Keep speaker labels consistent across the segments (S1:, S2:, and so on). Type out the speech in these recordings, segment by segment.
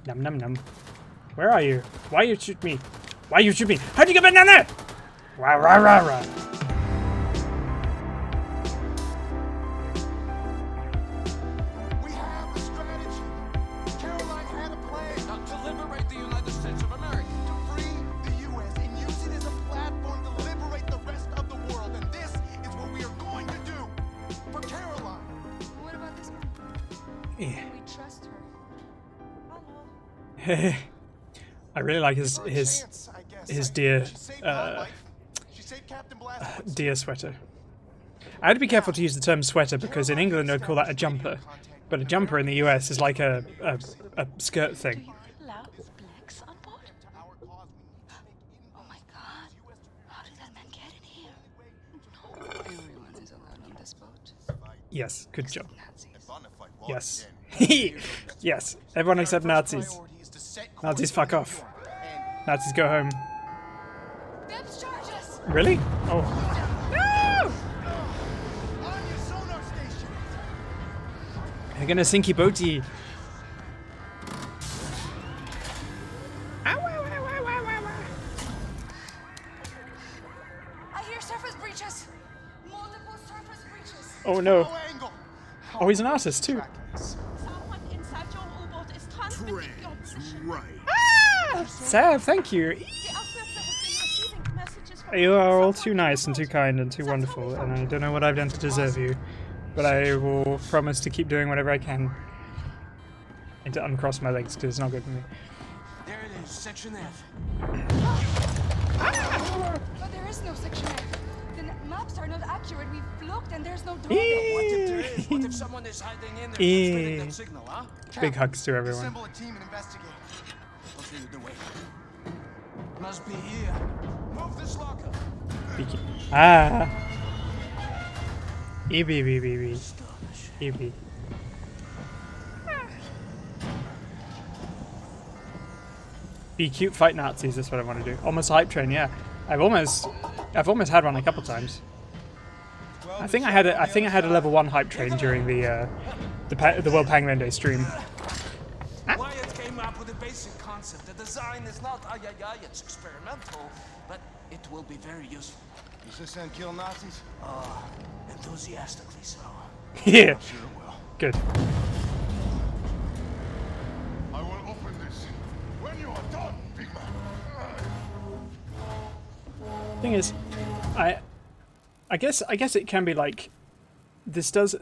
S1: Num num num. Where are you? Why you shoot me? Why you shoot me? How'd you get back down there? Rah rah rah rah.
S2: We have a strategy. Caroline had a plan to liberate the United States of America, to free the U.S. and use it as a platform to liberate the rest of the world. And this is what we are going to do for Caroline.
S3: What about this one?
S1: Yeah.
S3: We trust her. Hello.
S1: I really like his deer deer sweater. I had to be careful to use the term sweater because in England they'd call that a jumper, but a jumper in the US is like a skirt thing.
S3: Allow blacks on board? Oh my god. How did that man get in here? No. Everyone is allowed on this boat.
S1: Yes, good job.
S2: Nazis.
S1: Yes. Yes, everyone except Nazis. Nazis fuck off. Nazis go home.
S3: Depth charges!
S1: Really? Oh. No!
S2: On your sonar station.
S1: They're gonna sinky boaty.
S3: I hear surface breaches. Multiple surface breaches.
S1: Oh no.
S2: No angle.
S1: Oh, he's an artist too.
S4: Someone inside your U-boat is transmitting your position.
S2: Right.
S1: Sav, thank you.
S4: The Aufsetzer has been receiving messages from
S1: You are all too nice and too kind and too wonderful, and I don't know what I've done to deserve you, but I will promise to keep doing whatever I can. And to uncross my legs because it's not good for me.
S2: There it is, Section F.
S3: But there is no section F. The maps are not accurate. We've looked and there's no door.
S2: What if there is? What if someone is hiding in there transmitting that signal, huh?
S1: Big hugs to everyone.
S2: Assemble a team and investigate. I'll show you the way. Must be here. Move this locker.
S1: Ah. EB. EB. Be cute, fight Nazis. That's what I want to do. Almost a hype train, yeah. I've almost had one a couple times. I think I had a level 1 hype train during the World Pangolin Day stream.
S2: Wyatt came up with a basic concept. The design is not it's experimental, but it will be very useful. Does this end kill Nazis? Enthusiastically so.
S1: Yeah.
S2: Sure it will.
S1: Good.
S2: I will open this when you are done, big man.
S1: Thing is, I guess it can be like, this does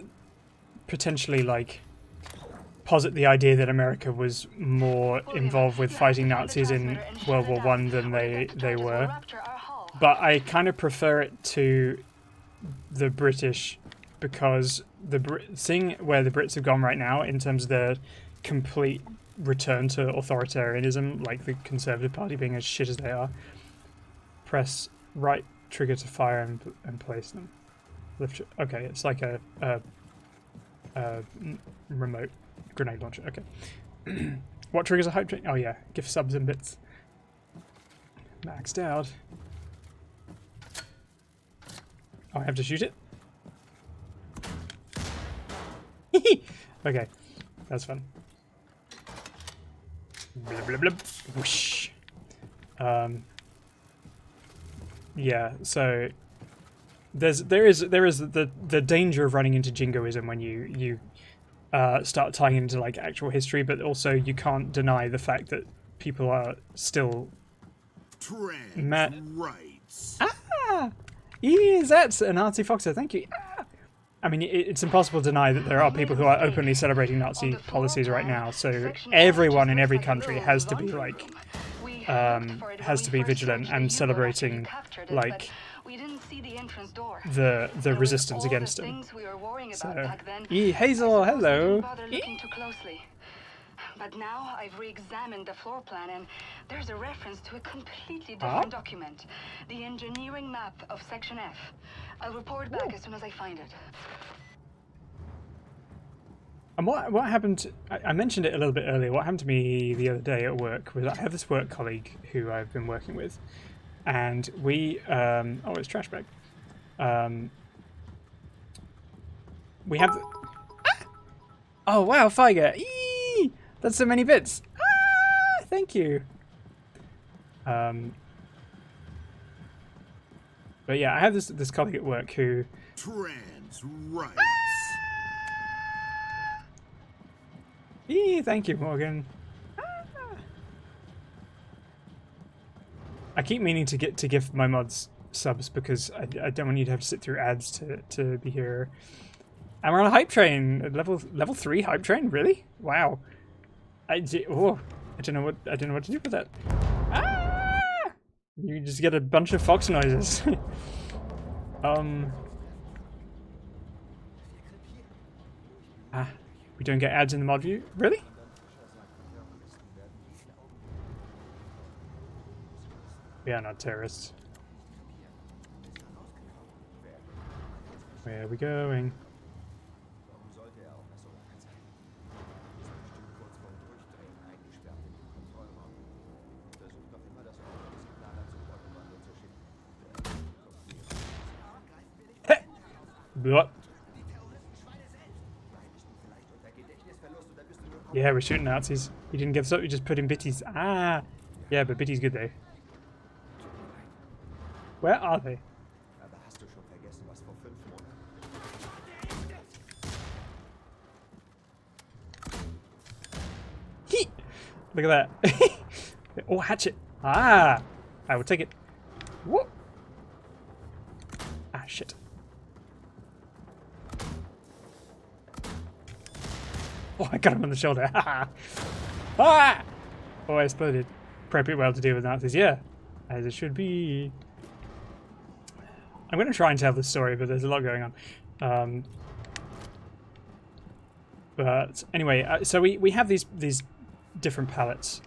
S1: potentially like posit the idea that America was more involved with fighting Nazis in World War I than they were, but I kind of prefer it to the British because seeing where the Brits have gone right now in terms of their complete return to authoritarianism, like the Conservative Party being as shit as they are. Press right trigger to fire and place them. Okay, it's like a remote grenade launcher. Okay. What triggers a hype train? Oh yeah, gift subs and bits. Maxed out. Oh, I have to shoot it? Okay, that's fun. Blub, blub, blub. Whoosh. Yeah, so there is the danger of running into jingoism when you start tying into like actual history, but also you can't deny the fact that people are still
S2: Rights.
S1: Ah, yes, that's a Nazi Foxer. Thank you. Ah. I mean, it's impossible to deny that there are people who are openly celebrating Nazi policies right now. So everyone in every country has to be like, has to be vigilant and celebrating like the resistance against them. So, Hazel, hello.
S3: But now I've re-examined the floor plan and there's a reference to a completely different document. The engineering map of Section F. I'll report back as soon as I find it.
S1: And what happened, I mentioned it a little bit earlier, what happened to me the other day at work was I have this work colleague who I've been working with, and we, oh, it's trash bag. We have, oh wow, Figer, eee! That's so many bits. thank you. But yeah, I have this colleague at work who...
S2: Trans rights.
S1: Thank you, Morgan. I keep meaning to give my mods subs because I don't want you to have to sit through ads to be here. And we're on a hype train, level 3 hype train. Really? Wow. I don't know what to do with that. Ah! You just get a bunch of fox noises. We don't get ads in the mod view? Really? We are not terrorists. Where are we going? What? Yeah, we're shooting Nazis. You didn't give us up, you just put in bitties. Ah! Yeah, but bitty's good though. Where are they? Hee! Look at that. Oh, hatchet. Ah! I will take it. Whoop! Ah, shit. Oh, I got him on the shoulder. Ah! Oh, I exploded. Appropriate well to deal with Nazis. Yeah, as it should be. I'm going to try and tell the story, but there's a lot going on. But anyway, so we have these different pallets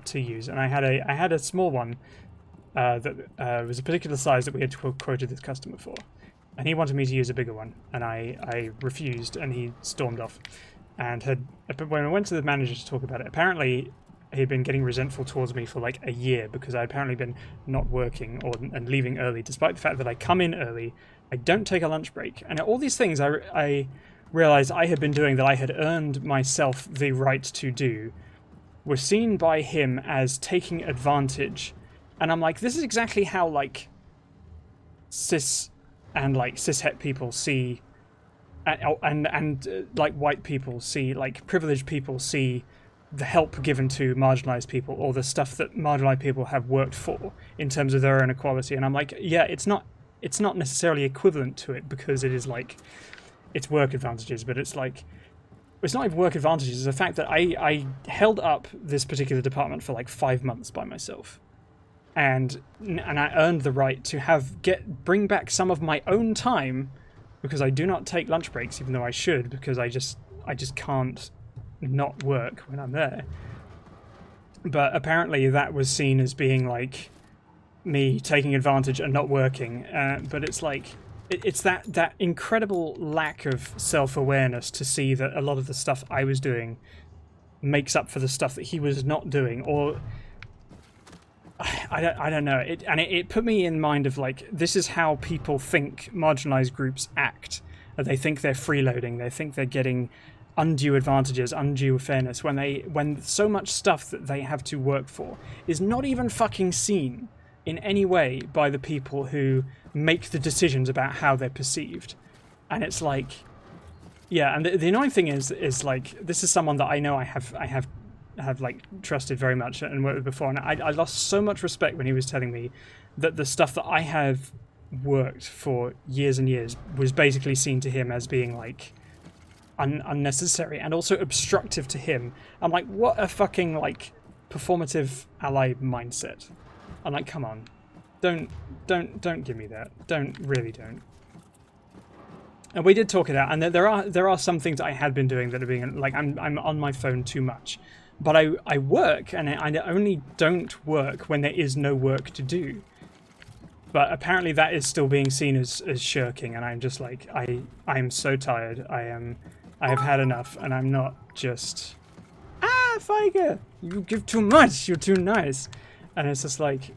S1: to use, and I had a small one that was a particular size that we had quoted this customer for, and he wanted me to use a bigger one, and I refused, and he stormed off. And when I went to the manager to talk about it, apparently he'd been getting resentful towards me for like a year because I'd apparently been not working and leaving early, despite the fact that I come in early, I don't take a lunch break, and all these things I realized I had been doing that I had earned myself the right to do were seen by him as taking advantage. And I'm like, this is exactly how like cis and like cishet people see and like white people see, like privileged people see the help given to marginalized people, or the stuff that marginalized people have worked for in terms of their own equality. And I'm like, yeah, it's not necessarily equivalent to it, because it is like, it's work advantages, but it's like, it's not even work advantages. It's the fact that I held up this particular department for like 5 months by myself, and I earned the right to bring back some of my own time, because I do not take lunch breaks, even though I should, because I just can't not work when I'm there. But apparently that was seen as being like me taking advantage and not working. But it's like, it's that incredible lack of self-awareness to see that a lot of the stuff I was doing makes up for the stuff that he was not doing, or I don't know. It put me in mind of like, this is how people think marginalized groups act. They think they're freeloading. They think they're getting undue advantages, undue fairness, when so much stuff that they have to work for is not even fucking seen in any way by the people who make the decisions about how they're perceived. And it's like, yeah. And the annoying thing is like, this is someone that I know I have like trusted very much and worked with before, and I lost so much respect when he was telling me that the stuff that I have worked for years and years was basically seen to him as being like unnecessary and also obstructive to him. I'm like, what a fucking like performative ally mindset. I'm like, come on, don't give me that. Don't. And we did talk it out, and there are some things I had been doing that are being like, I'm on my phone too much. But I work, and I only don't work when there is no work to do. But apparently that is still being seen as shirking, and I'm just like, I'm so tired. I have had enough, and I'm not just, Feiger, you give too much, you're too nice. And it's just like,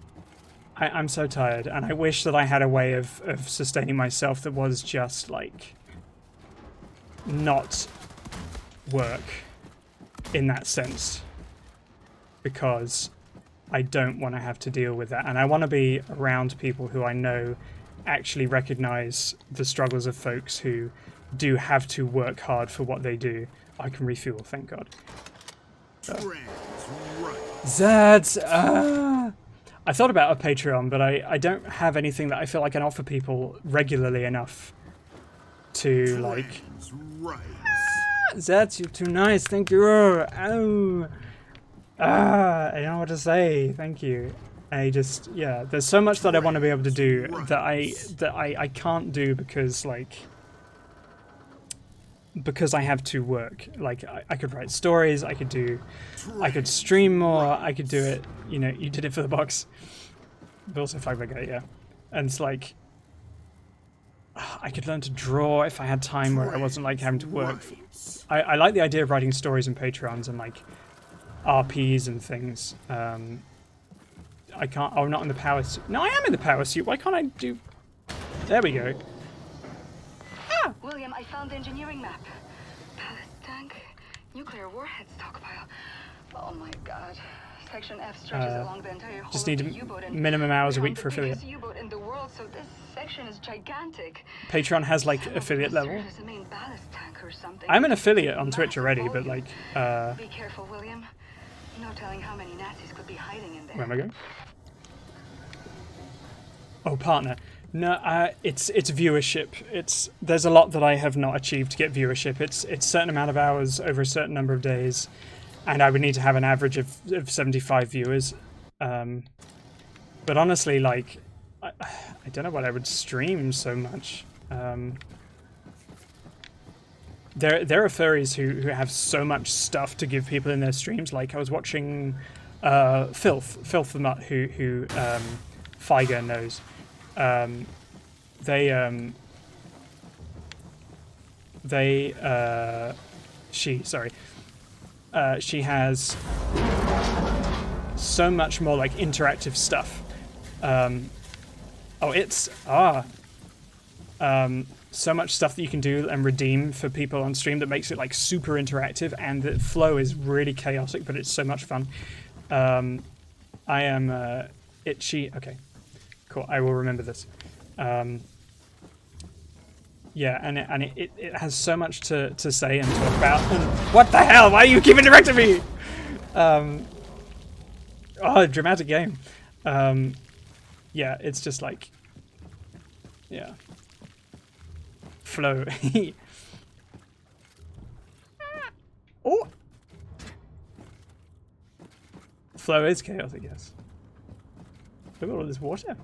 S1: I'm so tired, and I wish that I had a way of sustaining myself that was just like, not work. In that sense. because I don't want to have to deal with that, and I want to be around people who I know actually recognize the struggles of folks who do have to work hard for what they do. I can refuel, thank God. That's I thought about a Patreon, but I don't have anything that I feel I can offer people regularly enough to like. That's you're too nice, thank you. Oh. I don't know what to say. Thank you. I just there's so much that I want to be able to do that I can't do because I have to work. Like I could write stories, I could stream more, I could do it. You know, you did it for the box. But also Flag Brigade, yeah. And it's like I could learn to draw if I had time where I wasn't like having to work. I like the idea of writing stories and Patreons and like RPs and things. I can't. Oh, not in the power suit. No, I am in the power suit. Why can't I do? There we go. Ah!
S3: William, I found the engineering map. Ballast tank, nuclear warhead stockpile. Oh my God. Section F stretches along the entire
S1: Just
S3: hull
S1: need
S3: of the U-boat and
S1: minimum hours a
S3: we're on
S1: week
S3: the
S1: for affiliate.
S3: biggest U-boat in the world, so this section is gigantic.
S1: Patreon has like affiliate level.
S3: There's a main ballast tank or something.
S1: I'm an affiliate on Twitch already, but like.
S3: Be careful, William. No telling how many Nazis could be hiding in there.
S1: Where am I going? Oh, partner. No, it's viewership. There's a lot that I have not achieved to get viewership. It's a certain amount of hours over a certain number of days, and I would need to have an average of 75 viewers. But honestly, like, I don't know what I would stream so much. There are furries who have so much stuff to give people in their streams. Like I was watching Filth the Mutt, who Figer knows. She has so much more like interactive stuff. So much stuff that you can do and redeem for people on stream that makes it like super interactive, and the flow is really chaotic, but it's so much fun. I am itchy. Okay, cool. I will remember this. Yeah, and it has so much to say and talk about. What the hell? Why are you keeping directing me? Dramatic game. Yeah, it's just like, yeah. Flow. Oh! Flow is chaotic, yes. Look at all this water.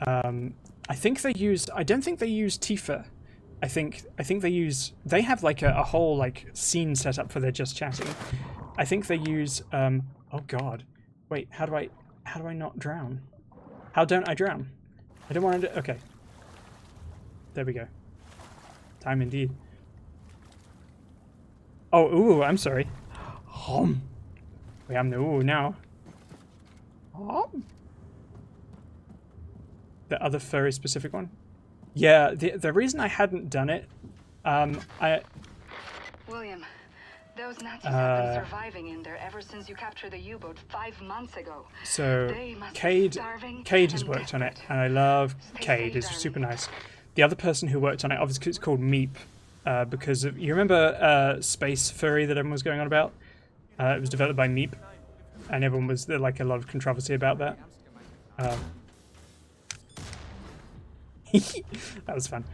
S1: I think they use. I don't think they use Tifa. I think they have like a whole like scene set up for their just chatting. I think they use. Oh God. Wait. How do I not drown? How don't I drown? I don't want to. Okay. There we go. Time indeed. Oh, ooh, I'm sorry. Wait, I'm the ooh now. The other furry specific one? Yeah, the reason I hadn't done it,
S3: William, those Nazis have been surviving in there ever since you captured the U-boat 5 months ago.
S1: So,
S3: They must be
S1: Cade
S3: starving
S1: has
S3: and
S1: worked on it,
S3: desperate.
S1: and I love
S3: Stay
S1: Cade.
S3: safe,
S1: It's
S3: darling.
S1: super nice. The other person who worked on it, obviously it's called Meep, because of, you remember Space Furry that everyone was going on about? It was developed by Meep, and everyone was, there like a lot of controversy about that. That was fun.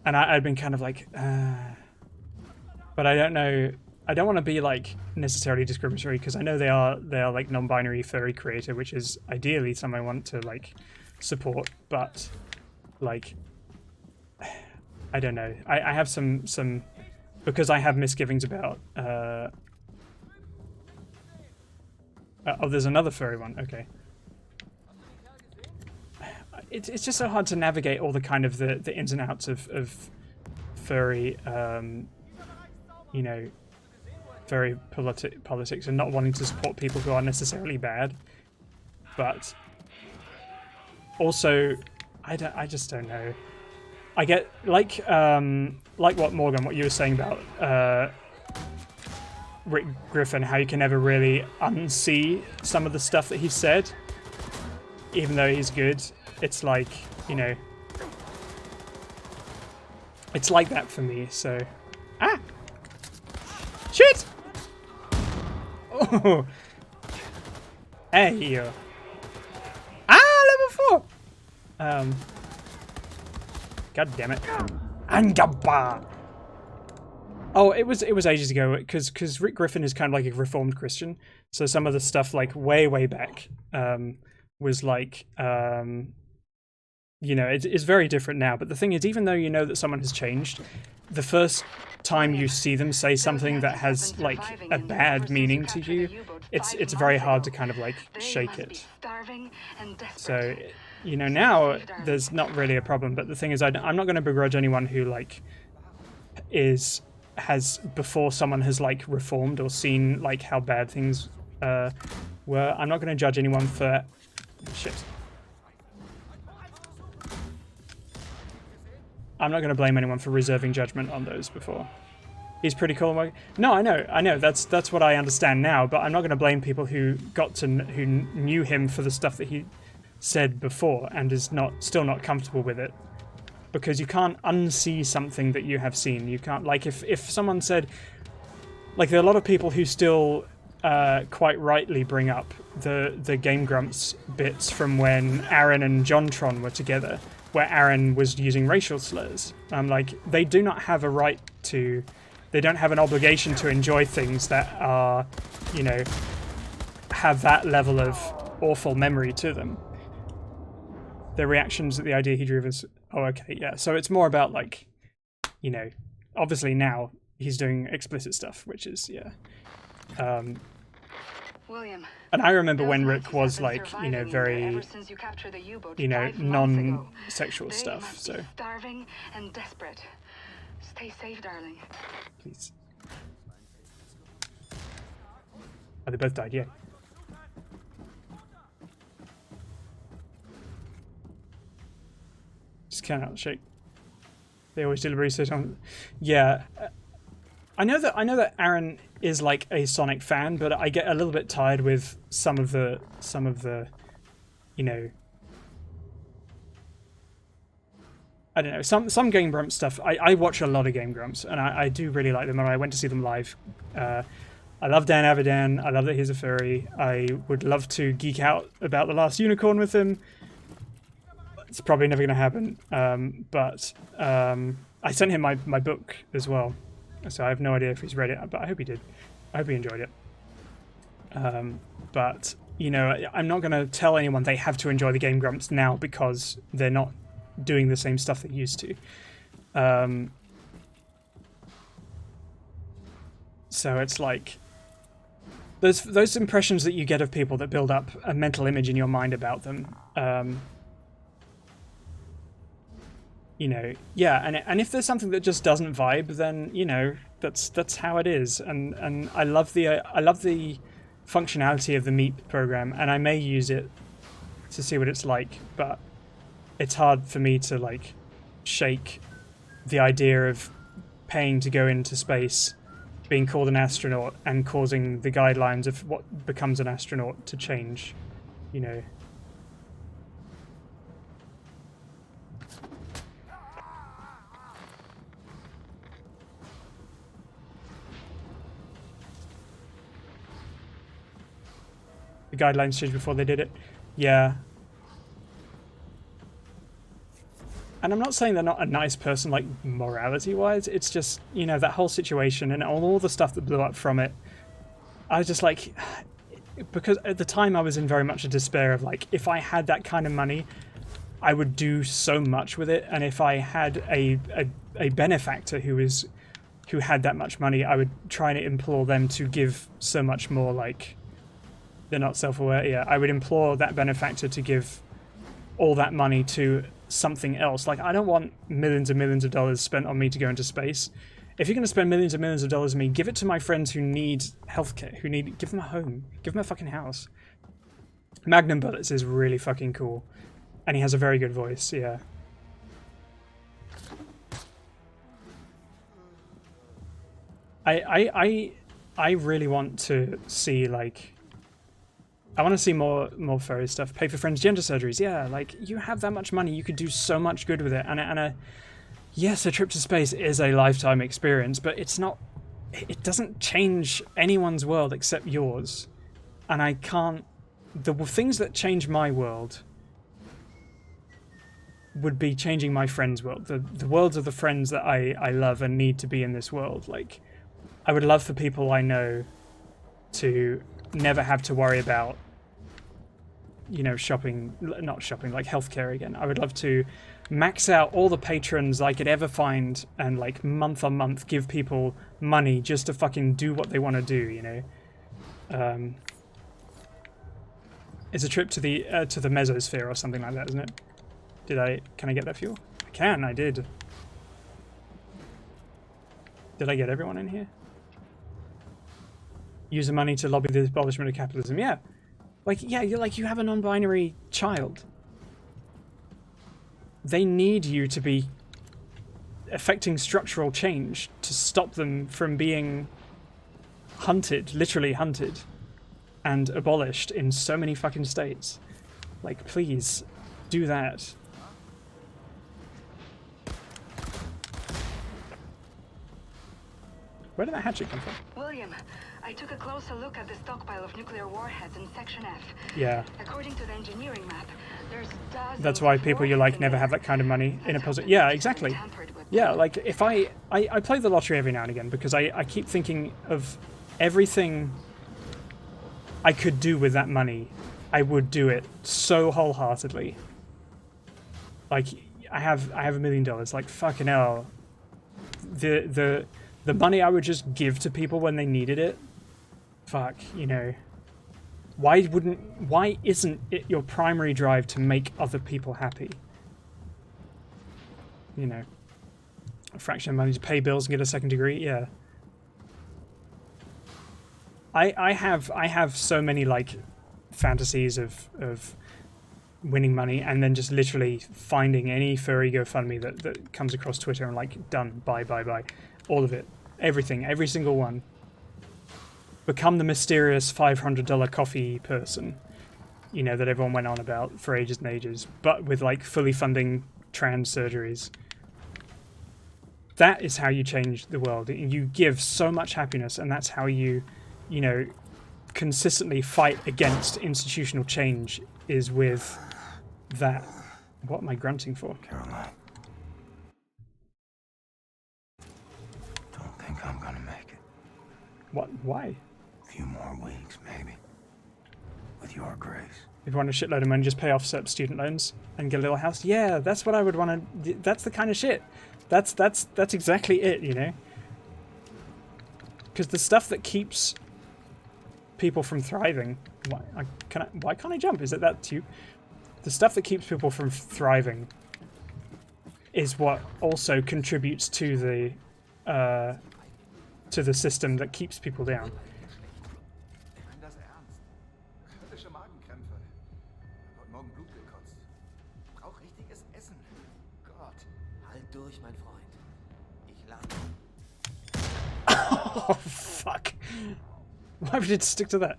S1: And I'd been kind of like, but I don't know. I don't want to be like necessarily discriminatory because I know they are like non-binary furry creator, which is ideally someone I want to like support. But like, I don't know. I have some because I have misgivings about. Oh, there's another furry one. Okay. It's just so hard to navigate all the kind of the ins and outs of furry, you know, furry politics and not wanting to support people who are necessarily bad, but also I just don't know. I get like what Morgan, what you were saying about Rick Griffin, how you can never really unsee some of the stuff that he said, even though he's good. It's like, you know, it's like that for me. So, shit! Oh, hey, level 4. God damn it, Angaba. Oh, it was ages ago because Rick Griffin is kind of like a reformed Christian, so some of the stuff like way back was like you know, it's very different now. But the thing is, even though you know that someone has changed, the first time you see them say something that has like a bad meaning to you, it's very hard to kind of like shake it. So, you know, now there's not really a problem. But the thing is, I'm not going to begrudge anyone who like has before someone has like reformed or seen like how bad things were. I'm not going to judge anyone for shit. I'm not going to blame anyone for reserving judgment on those before. He's pretty cool. No, I know. That's what I understand now. But I'm not going to blame people who who knew him for the stuff that he said before and is still not comfortable with it. Because you can't unsee something that you have seen. You can't, like, if someone said, like, there are a lot of people who still quite rightly bring up the Game Grumps bits from when Aaron and JonTron were together, where Aaron was using racial slurs. Like, they do not have a right to, they don't have an obligation to enjoy things that are, you know, have that level of awful memory to them. Their reactions at the idea he drew was, oh, okay, yeah. So it's more about, like, you know, obviously now he's doing explicit stuff, which is, yeah.
S3: William,
S1: and I remember when Rick was, like, you know, very, you know, non-sexual stuff, so.
S3: Starving and desperate. Stay safe, darling.
S1: Please. Oh, they both died, yeah. Just cannot shake. They always deliberately say something. Yeah, I know that Aaron is like a Sonic fan, but I get a little bit tired with some of the, you know, I don't know, some Game Grumps stuff. I watch a lot of Game Grumps, and I do really like them, and I went to see them live. I love Dan Avidan. I love that he's a furry. I would love to geek out about The Last Unicorn with him. It's probably never going to happen, but I sent him my book as well, so I have no idea if he's read it, but I hope he did. I hope he enjoyed it. But, you know, I'm not going to tell anyone they have to enjoy the Game Grumps now because they're not doing the same stuff they used to. So it's like, those impressions that you get of people that build up a mental image in your mind about them, you know, yeah, and if there's something that just doesn't vibe, then, you know, that's how it is. And I love the functionality of the Meep program, and I may use it to see what it's like, but it's hard for me to, like, shake the idea of paying to go into space, being called an astronaut, and causing the guidelines of what becomes an astronaut to change, you know. The guidelines changed before they did it. Yeah. And I'm not saying they're not a nice person, like, morality-wise. It's just, you know, that whole situation and all the stuff that blew up from it. I was just like, because at the time I was in very much a despair of, like, if I had that kind of money, I would do so much with it. And if I had a benefactor who had that much money, I would try and implore them to give so much more, like, they're not self-aware. Yeah, I would implore that benefactor to give all that money to something else. Like, I don't want millions and millions of dollars spent on me to go into space. If you're going to spend millions and millions of dollars on me, give it to my friends who need healthcare, give them a home, give them a fucking house. Magnum Bullets is really fucking cool, and he has a very good voice. Yeah. I really want to see like, I want to see more furry stuff. Pay for friends' gender surgeries. Yeah, like you have that much money, you could do so much good with it. And yes, a trip to space is a lifetime experience, but it's not. It doesn't change anyone's world except yours. And I can't. The things that change my world would be changing my friends' world. The worlds of the friends that I love and need to be in this world. Like, I would love for people I know to never have to worry about, you know, not shopping, like healthcare again. I would love to max out all the patrons I could ever find and like month on month give people money just to fucking do what they want to do, you know. It's a trip to the mesosphere or something like that, isn't it? Can I get that fuel? I can, I did. Did I get everyone in here? Use the money to lobby the abolishment of capitalism. Yeah. Like, yeah, you have a non-binary child. They need you to be affecting structural change to stop them from being hunted, literally hunted, and abolished in so many fucking states. Like, please, do that. Where did that hatchet come from?
S3: William, I took a closer look at the stockpile of nuclear warheads in Section F.
S1: Yeah.
S3: According to the engineering map, there's dozens.
S1: That's why people you like never have that kind of money in a position. Yeah, exactly. Yeah, like if I play the lottery every now and again because I keep thinking of everything I could do with that money. I would do it so wholeheartedly. Like I have $1 million. Like fucking hell. The money I would just give to people when they needed it. Fuck, you know. Why isn't it your primary drive to make other people happy? You know. A fraction of money to pay bills and get a second degree, yeah. I have so many like fantasies of winning money and then just literally finding any furry GoFundMe that comes across Twitter and like done, buy. All of it. Everything, every single one. Become the mysterious $500 coffee person, you know, that everyone went on about for ages and ages, but with like fully funding trans surgeries. That is how you change the world. You give so much happiness, and that's how you know, consistently fight against institutional change, is with that. What am I grunting for?
S2: Caroline. Don't think I'm gonna make it.
S1: What? Why?
S2: A few more weeks, maybe. With your grace.
S1: If you want a shitload of money, just pay off student loans and get a little house. Yeah, that's what I would want to. That's the kind of shit. That's exactly it, you know. Because the stuff that keeps people from thriving. Why can't I jump? Is it that tube? The stuff that keeps people from thriving is what also contributes to the system that keeps people down.
S2: Ich meine das ernst. Höllische Magenkrämpfe. Heute Morgen Blut gekotzt. Brauch richtiges Essen. Gott.
S5: Halt durch, mein Freund. Ich lade.
S1: Oh, fuck. Why would it stick to that?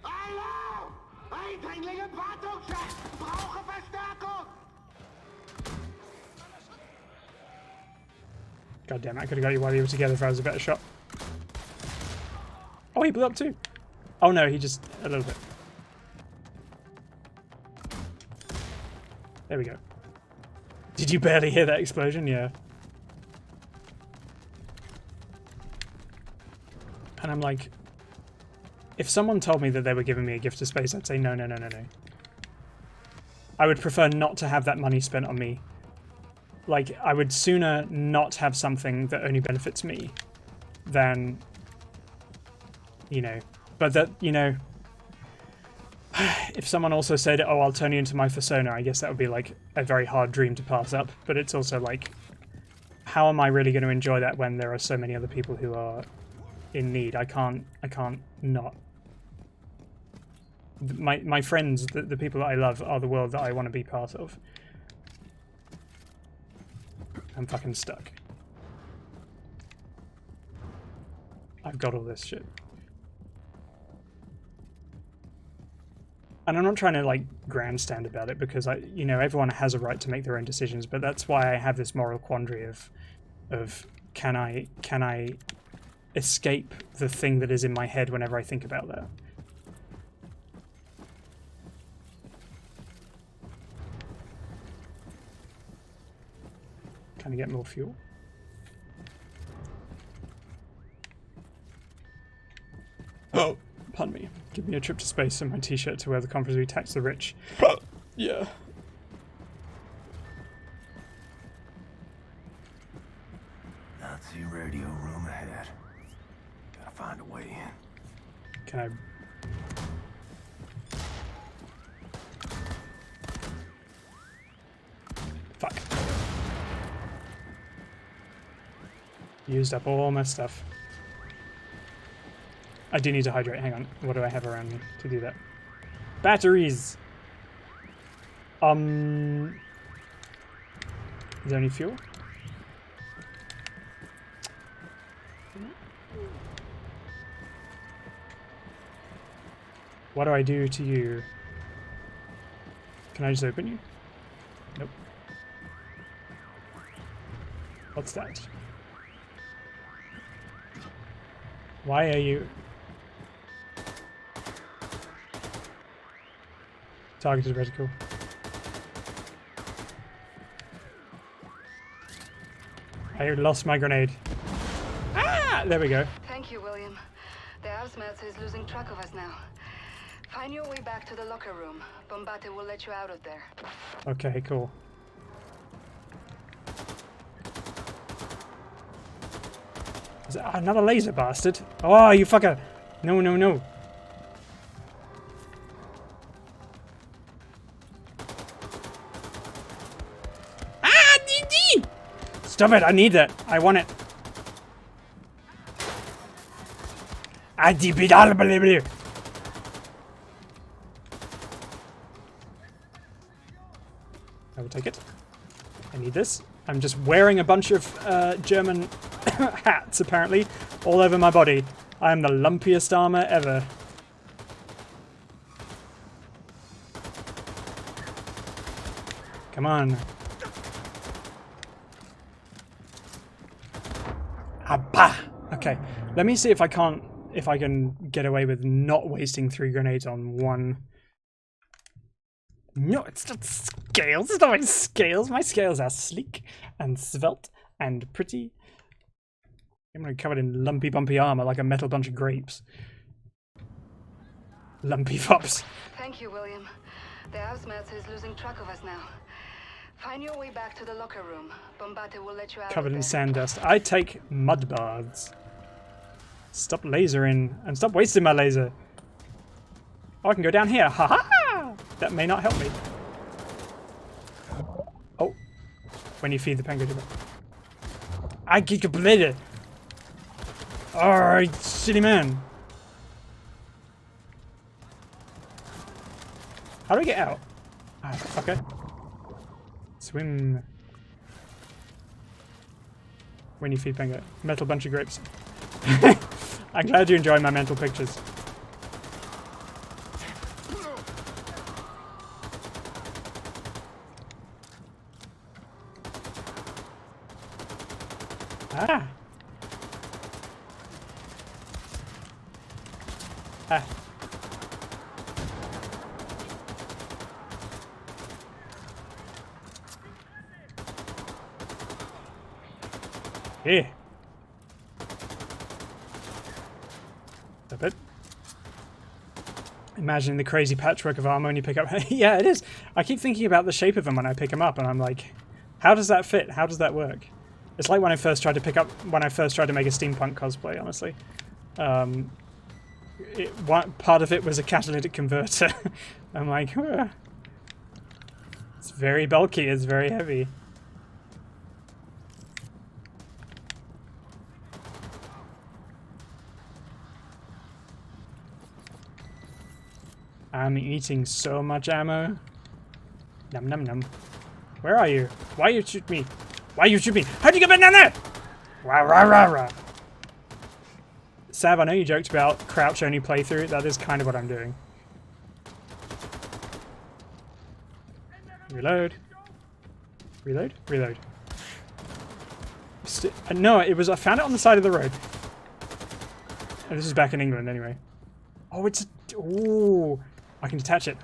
S2: Hallo! Eindringlinge Wartungsschutz! Brauche Verstärkung!
S1: God damn it, I could have got you while you were together if I was a better shot. Oh, he blew up too. Oh no, he just a little bit. There we go. Did you barely hear that explosion? Yeah. And I'm like, if someone told me that they were giving me a gift to space, I'd say no. I would prefer not to have that money spent on me. Like, I would sooner not have something that only benefits me than, you know, but that, you know, if someone also said, oh, I'll turn you into my persona, I guess that would be like a very hard dream to pass up. But it's also like, how am I really going to enjoy that when there are so many other people who are in need? I can't not. My friends, the people that I love, are the world that I want to be part of. I'm fucking stuck. I've got all this shit. And I'm not trying to like grandstand about it because you know, everyone has a right to make their own decisions, but that's why I have this moral quandary of can I escape the thing that is in my head whenever I think about that. Can I get more fuel? Oh, pardon me. Give me a trip to space and my t-shirt to wear the conference we tax the rich. Yeah.
S2: Nazi radio room ahead. Gotta find a way in.
S1: Can I... Fuck. Used up all my stuff. I do need to hydrate. Hang on. What do I have around me to do that? Batteries! Is there any fuel? What do I do to you? Can I just open you? Nope. What's that? Why are you... Targeted reticle. I lost my grenade. Ah! There we go.
S3: Thank you, William. The Ausmelzer is losing track of us now. Find your way back to the locker room. Bombate will let you out of there.
S1: Okay, cool. Is that another laser bastard? Oh, you fucker! No, no, no. Ah, DD! Stop it! I need that. I want it. I will take it. I need this. I'm just wearing a bunch of German hats, apparently, all over my body. I am the lumpiest armor ever. Come on. Abba! Okay, let me see if I can get away with not wasting 3 grenades on one. No, it's not scales. It's not my scales. My scales are sleek and svelte and pretty. I'm covered in lumpy, bumpy armor like a metal bunch of grapes. Lumpy fops.
S3: Thank you, William. The Ausmelzer is losing track of us now. Find your way back to the locker room. Bombate will let you out.
S1: Covered
S3: of
S1: in
S3: there.
S1: sand dust. I take mud baths. Stop lasering and stop wasting my laser. Oh, I can go down here. Ha ha! That may not help me. Oh, when you feed the PangolinFox. I get completed. Alright, shitty man. How do I get out? Ah, okay. Swim. When you feed Pango. Metal bunch of grapes. I'm glad you enjoy my mental pictures. Ah. Ah. Here. Stop it. Imagining the crazy patchwork of armor when you pick up. Yeah, it is. I keep thinking about the shape of them when I pick them up, and I'm like, how does that fit? How does that work? It's like when I first tried to make a steampunk cosplay, honestly. Part of it was a catalytic converter. I'm like, ugh. It's very bulky, it's very heavy. I'm eating so much ammo. Num num num. Where are you? Why you shoot me? Why you shoot me? How'd you get back down there? Rah rah rah rah. Sav, I know you joked about crouch-only playthrough. That is kind of what I'm doing. Reload. Reload? Reload. No, it was... I found it on the side of the road. And this is back in England, anyway. Oh, it's... Ooh. I can detach it.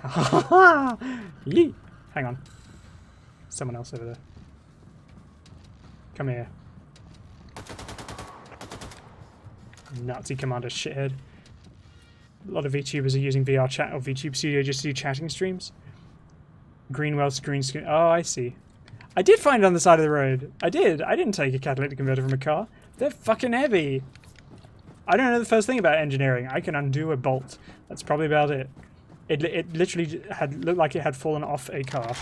S1: Yee. Hang on. Someone else over there. Come here. Nazi commander shithead. A lot of VTubers are using VR chat or VTube Studio just to do chatting streams. Greenwell's green screen. Oh, I see. I did find it on the side of the road. I did. I didn't take a catalytic converter from a car. They're fucking heavy. I don't know the first thing about engineering. I can undo a bolt. That's probably about it. It literally had looked like it had fallen off a car.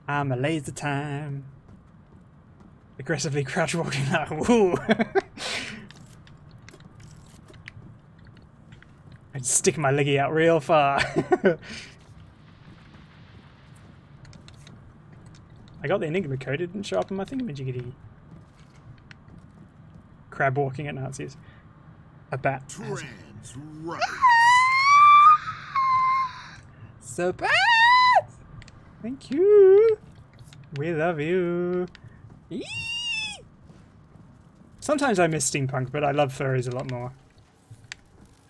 S1: I'm a laser time. Aggressively crouch walking out. Woo! I'd stick my leggy out real far. I got the Enigma code, it didn't show up on my thingamajiggy. Crab walking at Nazis. A bat.
S2: Trans right.
S1: So bad! Thank you! We love you! Eee! Sometimes I miss steampunk, but I love furries a lot more.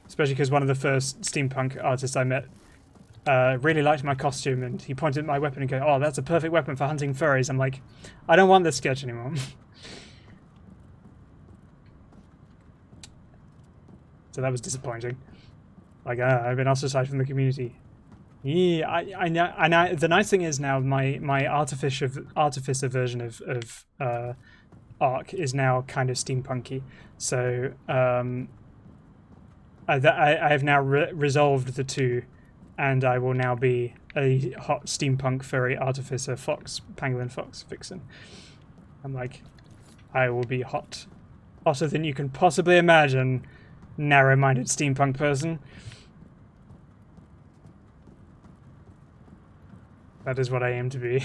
S1: Especially because one of the first steampunk artists I met really liked my costume, and he pointed at my weapon and go, "Oh, that's a perfect weapon for hunting furries." I'm like, I don't want this sketch anymore. So that was disappointing. Like, I've been ostracized from the community. Yeah, I know. And the nice thing is now my artificer version of Arc is now kind of steampunky. So I have now resolved the two, and I will now be a hot steampunk furry artificer fox, PangolinFox vixen. I'm like, I will be hot, hotter than you can possibly imagine, narrow-minded steampunk person. That is what I aim to be.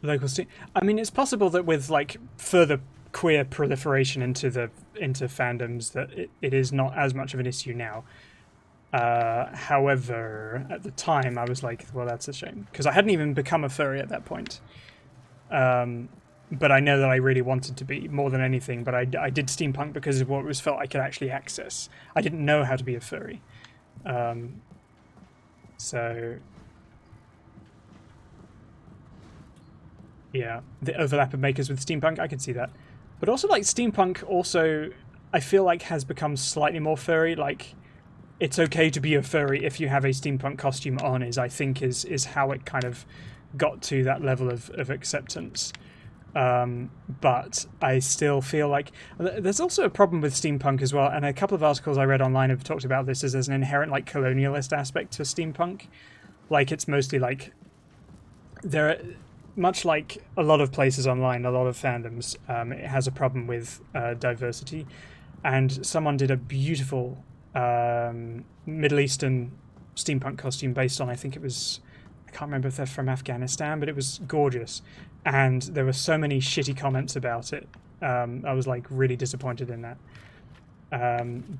S1: Local steam. I mean, it's possible that with like further queer proliferation into fandoms that it is not as much of an issue now. However, at the time I was like, well, that's a shame, because I hadn't even become a furry at that point. But I know that I really wanted to be more than anything. But I did steampunk because of what was felt I could actually access. I didn't know how to be a furry. So yeah, the overlap of makers with steampunk, I could see that. But also, like, steampunk also, I feel like, has become slightly more furry. Like, it's okay to be a furry if you have a steampunk costume on, I think is how it kind of got to that level of acceptance. But I still feel like there's also a problem with steampunk as well, and a couple of articles I read online have talked about this, as there's an inherent like colonialist aspect to steampunk. Like, it's mostly like there are, much like a lot of places online, a lot of fandoms, it has a problem with diversity. And someone did a beautiful Middle Eastern steampunk costume based on, I think it was, I can't remember if they're from Afghanistan, but it was gorgeous. And there were so many shitty comments about it. I was like really disappointed in that.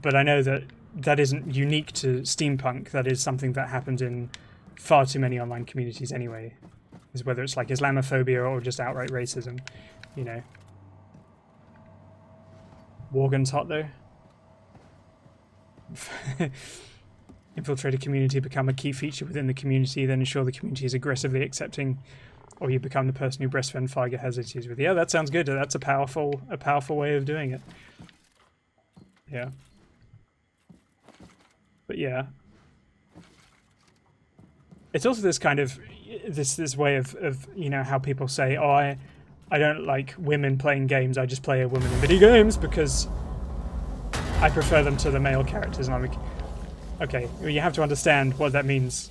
S1: But I know that that isn't unique to steampunk. That is something that happens in far too many online communities anyway. Is whether it's like Islamophobia or just outright racism, you know. Worgen's hot though. Infiltrate a community, become a key feature within the community, then ensure the community is aggressively accepting, or you become the person who breastfed Figer has issues with. Yeah, that sounds good. That's a powerful way of doing it. Yeah. But yeah. It's also this kind of this way of you know, how people say, oh, I don't like women playing games, I just play a woman in video games because I prefer them to the male characters. And I'm like, okay, well, you have to understand what that means.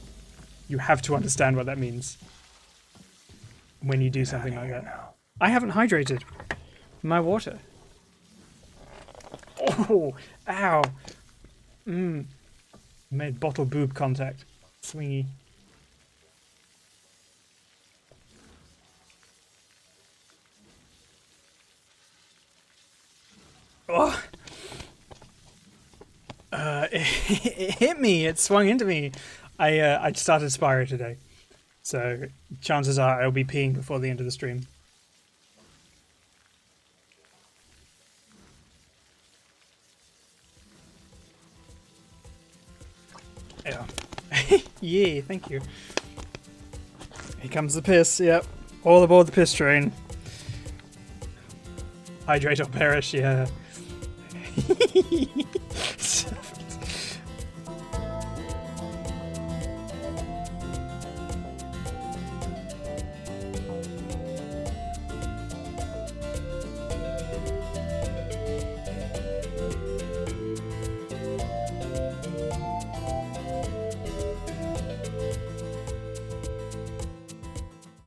S1: You have to understand what that means when you do something like that. I haven't hydrated my water. Oh, ow. Made bottle boob contact. Swingy. Oh. It hit me. It swung into me. I started Spyro today, so chances are I'll be peeing before the end of the stream. Yeah. Yeah, thank you. Here comes the piss. Yep, all aboard the piss train. Hydrate or perish. Yeah.